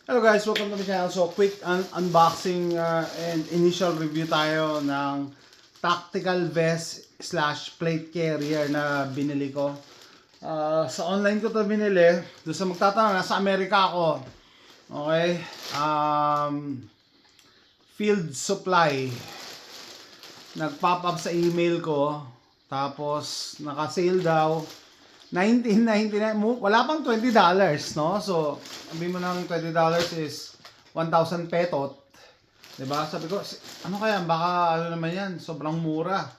Hello guys, welcome to my channel. So quick unboxing and initial review tayo ng tactical vest slash plate carrier na binili ko. Sa online ko to binili. Doon sa magtatanong, nasa Amerika ako. Okay. Field supply. Nag-pop up sa email ko. Tapos naka-sale daw. $19.99, wala pang $20, no? So, sabi mo ng $20 is 1,000 petot. 'Di ba? Sabi ko, ano kaya? Baka ano naman 'yan, sobrang mura.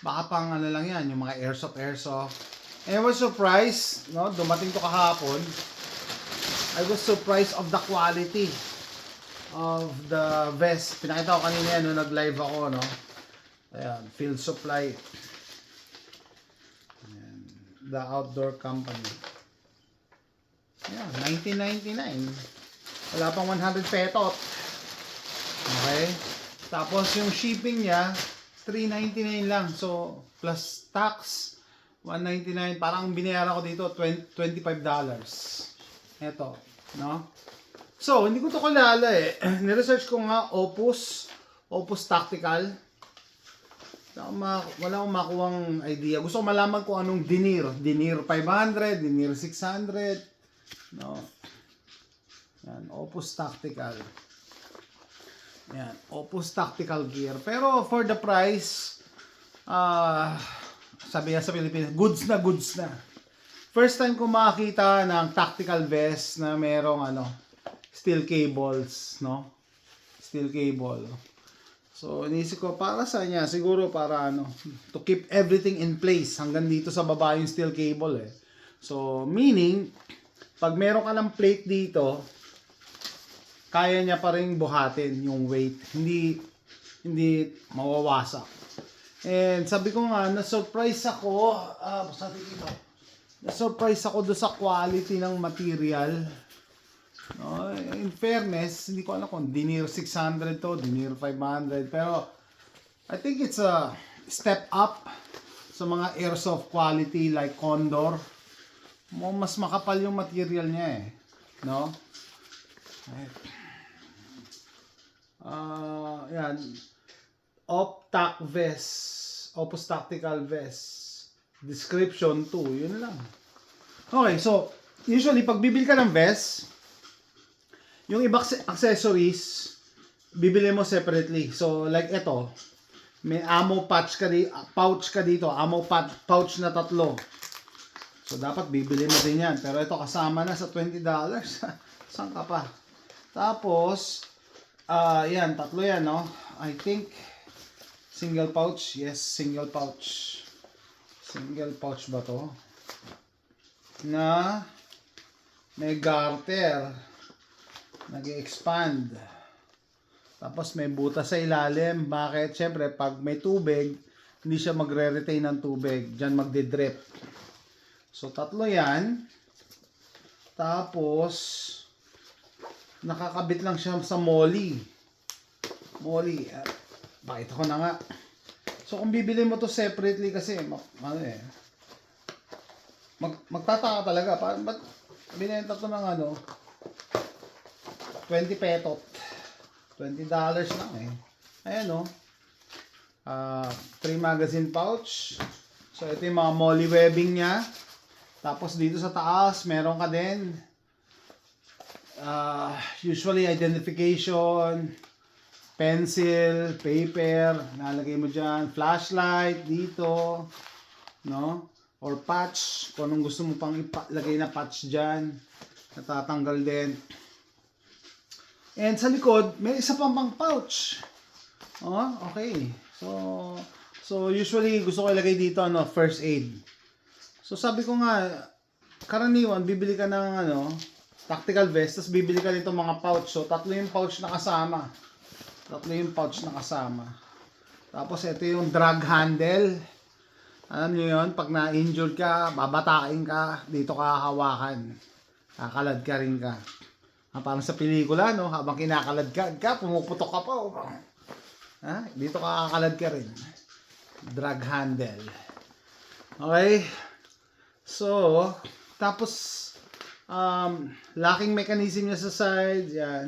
Baka pang ano lang 'yan, yung mga airsoft. And I was surprised, no? Dumating to kahapon. I was surprised of the quality of the vest. Pinakita ko kanina yan, no? Nag-live ako, no? Ayan, Field Supply. The outdoor company. Yeah, $19.99. Wala pang 100 petot. Okay? Tapos yung shipping niya, $3.99 lang. So, plus tax, $1.99. Parang binayaran ko dito, $25. Ito, no? So, hindi ko to kilala eh. Niresearch ko nga Opus Tactical. Wala akong makuhang idea. Gusto ko malaman kung anong denier. Denier 500, denier 600. No. Yan, Opus Tactical. Yan, Opus Tactical gear. Pero for the price, sabi nga sa Pilipinas, goods na. First time ko makakita ng tactical vest na merong steel cables, no? Steel cable. So, inisip ko, para sa niya, siguro para to keep everything in place. Hanggang dito sa baba yung steel cable eh. So, meaning, pag meron ka ng plate dito, kaya niya pa rin buhatin yung weight. Hindi mawawasak. And sabi ko nga, na-surprise ako, na-surprise ako doon sa quality ng material. No, in fairness, hindi ko alam kung denier 600 to, denier 500, pero I think it's a step up sa mga airsoft quality like Condor. Mas makapal yung material niya eh, no? Yan. Optac vest, Opus Tactical vest. Description 2, yun lang. Okay, so usually pag bibili ka ng vest, yung ibang accessories, bibili mo separately. So, like ito, may ammo pouch ka dito, ammo pouch na 3. So, dapat bibili mo din yan. Pero ito kasama na sa $20. Saan ka pa? Tapos, yan, 3 yan, no? I think, single pouch. Yes, single pouch. Single pouch ba to? Na may garter. Nag-expand. Tapos may butas sa ilalim. Bakit? Siyempre, pag may tubig, hindi siya magre-retain ng tubig. Diyan magde-drip. So, 3 yan. Tapos, nakakabit lang siya sa molly. Molly. Pakita ko na nga. So, kung bibili mo to separately kasi, magtataka talaga. Ba't binenta to ng 20 petot. $20 lang eh. Ayan o. 3 magazine pouch. So, ito yung mga molly webbing niya. Tapos, dito sa taas, meron ka din. Usually, identification, pencil, paper, nalagay mo dyan. Flashlight, dito. No? Or patch. Kung anong gusto mo pang ilagay na patch dyan. Natatanggal din. And sa likod, may isa pang pouch. Oh, okay. So usually gusto ko ilagay dito first aid. So sabi ko nga, karaniwan bibili ka ng tactical vest, tapos bibili ka nito mga pouch. So 3 yung pouch na kasama. 3 yung pouch na kasama. Tapos ito yung drag handle. Alam niyo 'yon, pag na-injured ka, babatain ka, dito ka hahawakan. Kakalad ka rin ka. Parang sa pelikula, no? Habang kinakalad ka, pumuputok ka pa. Oh. Dito ka kakalad ka rin. Drag handle. Okay? So, tapos, Locking mechanism niya sa side. Yan.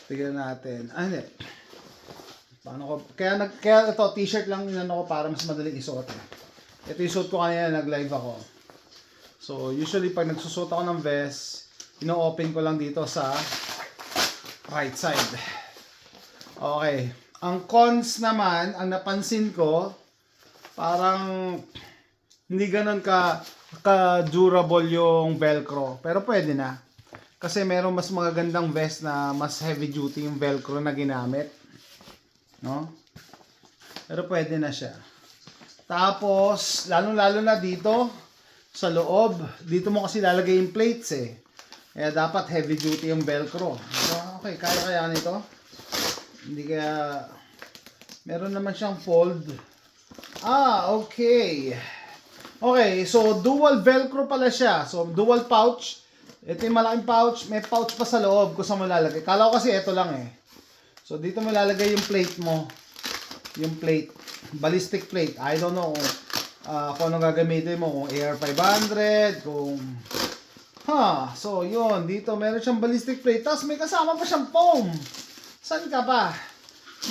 Tignan natin. Hindi. Paano ko? Kaya ito, t-shirt lang inano ko para mas madaling isuot. Ito yung suot ko kanina, nag-live ako. So, usually pag nagsusot ako ng vest, ino-open ko lang dito sa right side. Okay. Ang cons naman, ang napansin ko, parang hindi ganun ka-durable yung Velcro. Pero pwede na. Kasi meron mas magagandang vest na mas heavy duty yung Velcro na ginamit. No? Pero pwede na siya. Tapos, lalo-lalo na dito, sa loob, dito mo kasi lalagay yung plates eh. Kaya dapat heavy duty yung Velcro. So, okay, kaya nito. Hindi kaya, meron naman siyang fold. Okay. Okay, so dual Velcro pala siya. So, dual pouch. Ito yung malaking pouch. May pouch pa sa loob kung saan mo lalagay. Kala ko kasi ito lang eh. So, dito mo lalagay yung plate mo. Yung plate. Ballistic plate. I don't know kung anong gagamitin mo. Kung AR500, kung... So, yun. Dito, meron siyang ballistic plate. Tapos, may kasama pa siyang foam. Saan ka pa?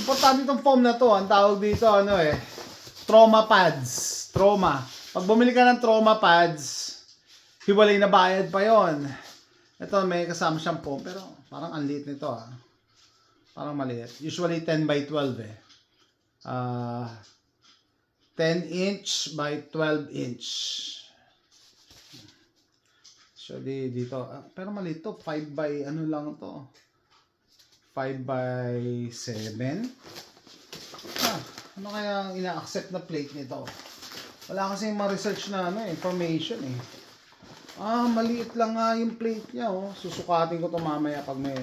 Importante itong foam na to. Ang tawag dito, trauma pads. Trauma. Pag bumili ka ng trauma pads, hiwalay na bayad pa yon. Ito, may kasama siyang foam. Pero, parang ang liit nito, Parang maliit. Usually 10 by 12 eh. 10 inch by 12 inch. So, dito. Pero maliit to. 5 by ano lang to. 5 by 7. Ano kaya ang ina-accept na plate nito? Wala kasi ma-research na information eh. Maliit lang nga yung plate niya Susukatin ko to mamaya pag may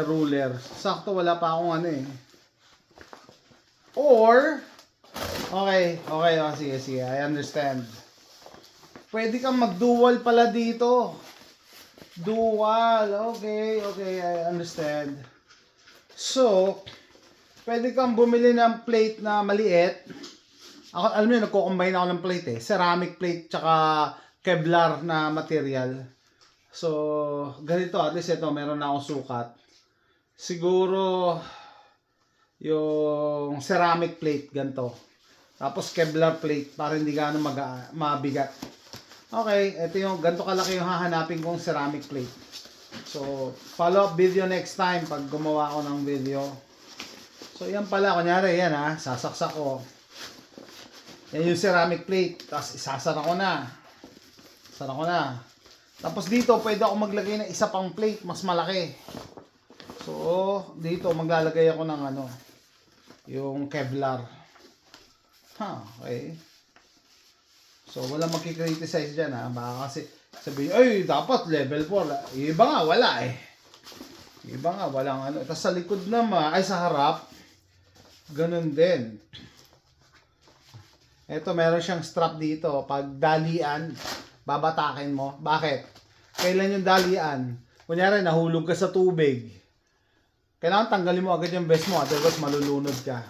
ruler. Sakto wala pa akong Or okay, sige, I understand. Pwede kang mag-dual pala dito. Dual, okay, I understand. So, pwede kang bumili ng plate na maliit. Ako, alam niyo, nagko-combine ako ng plate eh. Ceramic plate tsaka Kevlar na material. So, ganito, at least ito, meron na akong sukat. Siguro, yung ceramic plate, ganito. Tapos Kevlar plate, para hindi gaano mabigat. Okay, ito yung, ganito kalaki yung hahanapin kong ceramic plate. So, follow up video next time pag gumawa ako ng video. So, yan pala, kunyari, yan sasaksak ko. Yan yung ceramic plate, tapos isasara ko na. Tapos dito, pwede ako maglagay ng isa pang plate, mas malaki. So, dito, maglalagay ako ng yung Kevlar. Okay. So, walang makikriticize dyan, Baka kasi sabihin, ay, dapat level 4. Iba nga, wala eh. Iba nga, walang Tapos sa likod naman, ay sa harap, ganun din. Ito, meron siyang strap dito. Pag dalian, babatakin mo. Bakit? Kailan yung dalian? Kunyari, nahulog ka sa tubig. Kailangan tanggalin mo agad yung vest mo. Otherwise, malulunod ka.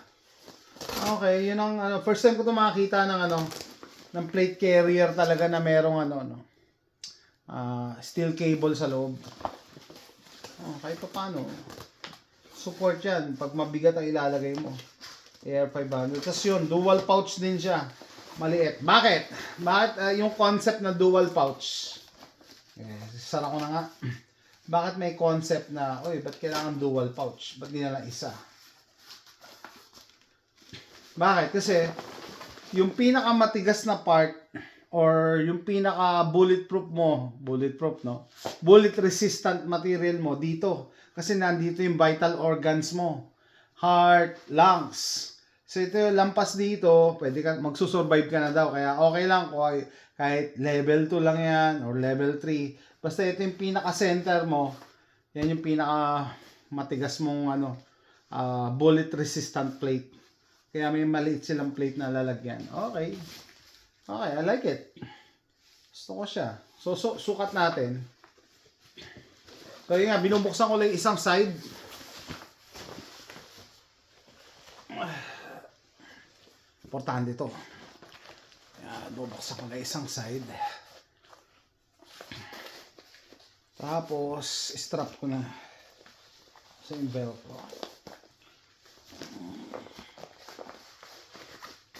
Okay, yun ang first time ko ito makakita ng plate carrier talaga na merong steel cable sa loob. Kahit pa paano. Support yan. Pag mabigat ang ilalagay mo. AR500. Tapos yun, dual pouch din siya. Maliit. Bakit? Yung concept na dual pouch? Sara ko na nga. Bakit may concept na, ba't kailangan dual pouch? Ba't di na lang isa? Bakit? Kasi, yung pinakamatigas na part, or yung pinaka bulletproof no? Bullet resistant material mo, dito. Kasi nandito yung vital organs mo. Heart, lungs. So ito yung lampas dito, pwede ka, magsusurvive ka na daw. Kaya okay lang kahit level 2 lang yan, or level 3. Basta ito yung pinaka-center mo, yan yung pinaka-matigas mong bullet resistant plate. Kaya may maliit silang plate na lalagyan. Okay, I like it. Gusto ko siya. So sukat natin. Kaya nga, binubuksan ko lang isang side. Importante ito. Ayan, bubuksan ko lang isang side. Tapos, strap ko na sa yung velcro.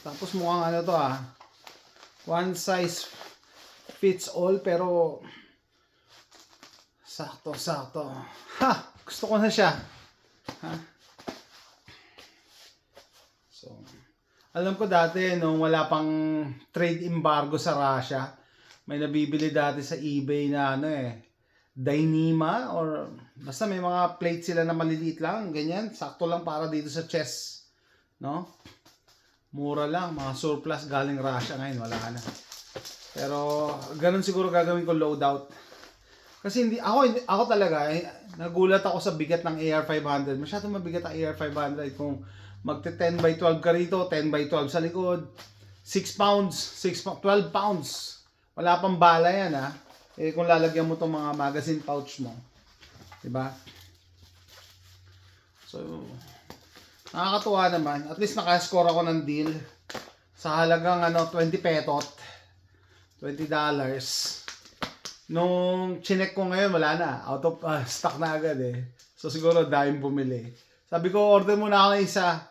Tapos mukhang ano to one size fits all, pero sakto. Ha! Gusto ko na siya. Ha? So, alam ko dati nung wala pang trade embargo sa Russia, may nabibili dati sa eBay na Dyneema, or basta may mga plate sila na maliliit lang, ganyan, sakto lang para dito sa chest, no? Mura lang, mga surplus galing Russia. Ngayon wala na. Pero ganun siguro gagawin ko loadout. Kasi ako talaga nagulat ako sa bigat ng AR500. Masyadong mabigat ang AR500. Kung magte 10 by 12 ka rito, 10 by 12 sa likod, 6 pounds, 12 pounds. Wala pang bala yan kung lalagyan mo tong mga magazine pouch mo. Diba? So, nakakatuwa naman. At least nakascore ako ng deal sa halagang 20 petot. $20. Nung chinek ko ngayon, wala na. Out of stock na agad So siguro dahil bumili. Sabi ko, order muna ako ng isa.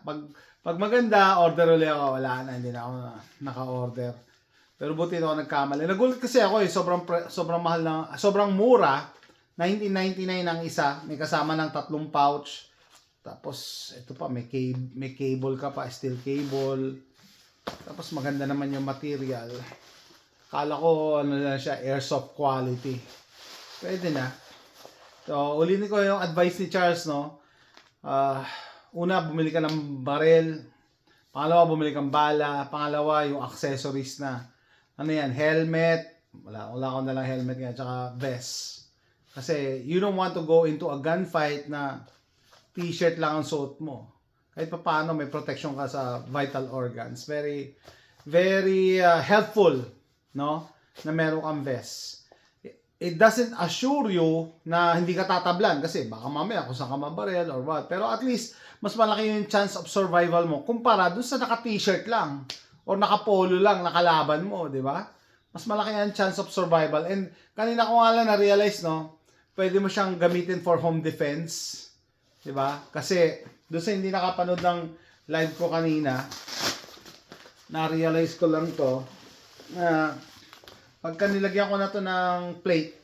Pag maganda, order ulit ako. Wala na, hindi na ako naka-order. Pero buti na ako nagkamali. Nagulat kasi ako sobrang mahal na, sobrang mura. $19.99 ang isa. May kasama ng 3 pouch. Tapos, ito pa, may cable ka pa, steel cable. Tapos maganda naman yung material. Kala ko, na siya, airsoft quality. Pwede na. So, ulitin ko yung advice ni Charles, una, bumili ka ng barel. Pangalawa, bumili kang bala. Pangalawa, yung accessories na. Helmet. Wala ko na lang helmet nga, tsaka vest. Kasi, you don't want to go into a gunfight na t-shirt lang ang suot mo. Kahit pa paano, may protection ka sa vital organs. Very, very helpful, na meron kang vest. It doesn't assure you na hindi ka tatablan kasi baka mamaya kung saan ka mabarel or what. Pero at least, mas malaki yung chance of survival mo kumpara dun sa naka-t-shirt lang or naka-polo lang, nakalaban mo, di ba? Mas malaki yung chance of survival. And kanina ko nga lang na-realize, pwede mo siyang gamitin for home defense. Di ba? Kasi doon sa hindi nakapanood ng live ko kanina, na-realize ko lang to na pagka nilagyan ko na to ng plate,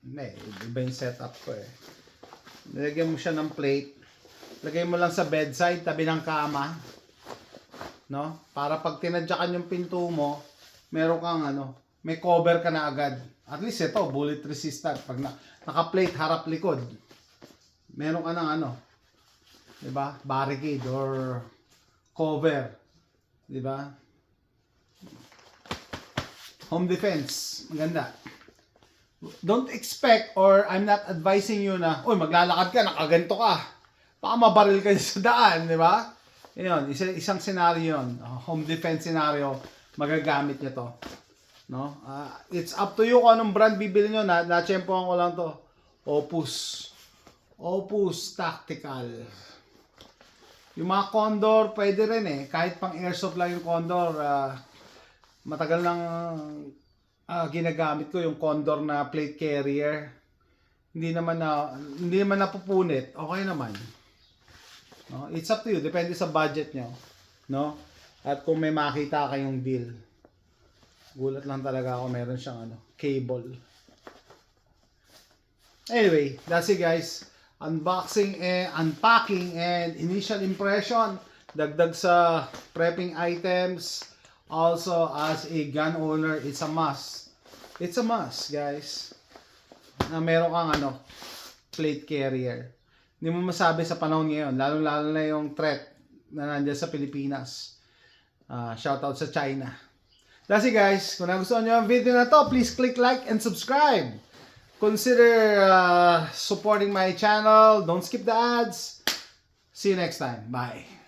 iba yung setup ko nilagyan mo siya ng plate, lagay mo lang sa bedside, tabi ng kama, para pag tinadyakan yung pinto mo, meron kang may cover ka na agad. At least ito, bullet resistant. Pag naka-plate harap likod, meron ka ng diba? Barricade or cover. Diba? Home defense. Maganda. Don't expect, or I'm not advising you na, maglalakad ka, nakaganto ka. Baka mabaril ka sa daan, di ba? Yun, isang scenario yun. Home defense scenario, magagamit nyo to. It's up to you kung anong brand bibili nyo. Na-tsempohan ko lang to. Opus Tactical. Yung mga Condor, pwede rin Kahit pang airsoft lang yung Condor, matagal nang ginagamit ko yung Condor na plate carrier. Hindi naman napupunit. Okay naman. It's up to you. Depende sa budget nyo. At kung may makita kayong deal. Gulat lang talaga ako meron siyang cable. Anyway, that's it guys. Unboxing and unpacking and initial impression. Dagdag sa prepping items. Also, as a gun owner, it's a must. It's a must, guys. Na meron kang plate carrier. Hindi mo masabi sa panahon ngayon, lalo-lalo na yung threat na nandiyan sa Pilipinas. Shoutout sa China. That's it, guys. Kung nagustuhan nyo ang video na to, please click like and subscribe. Consider supporting my channel. Don't skip the ads. See you next time. Bye.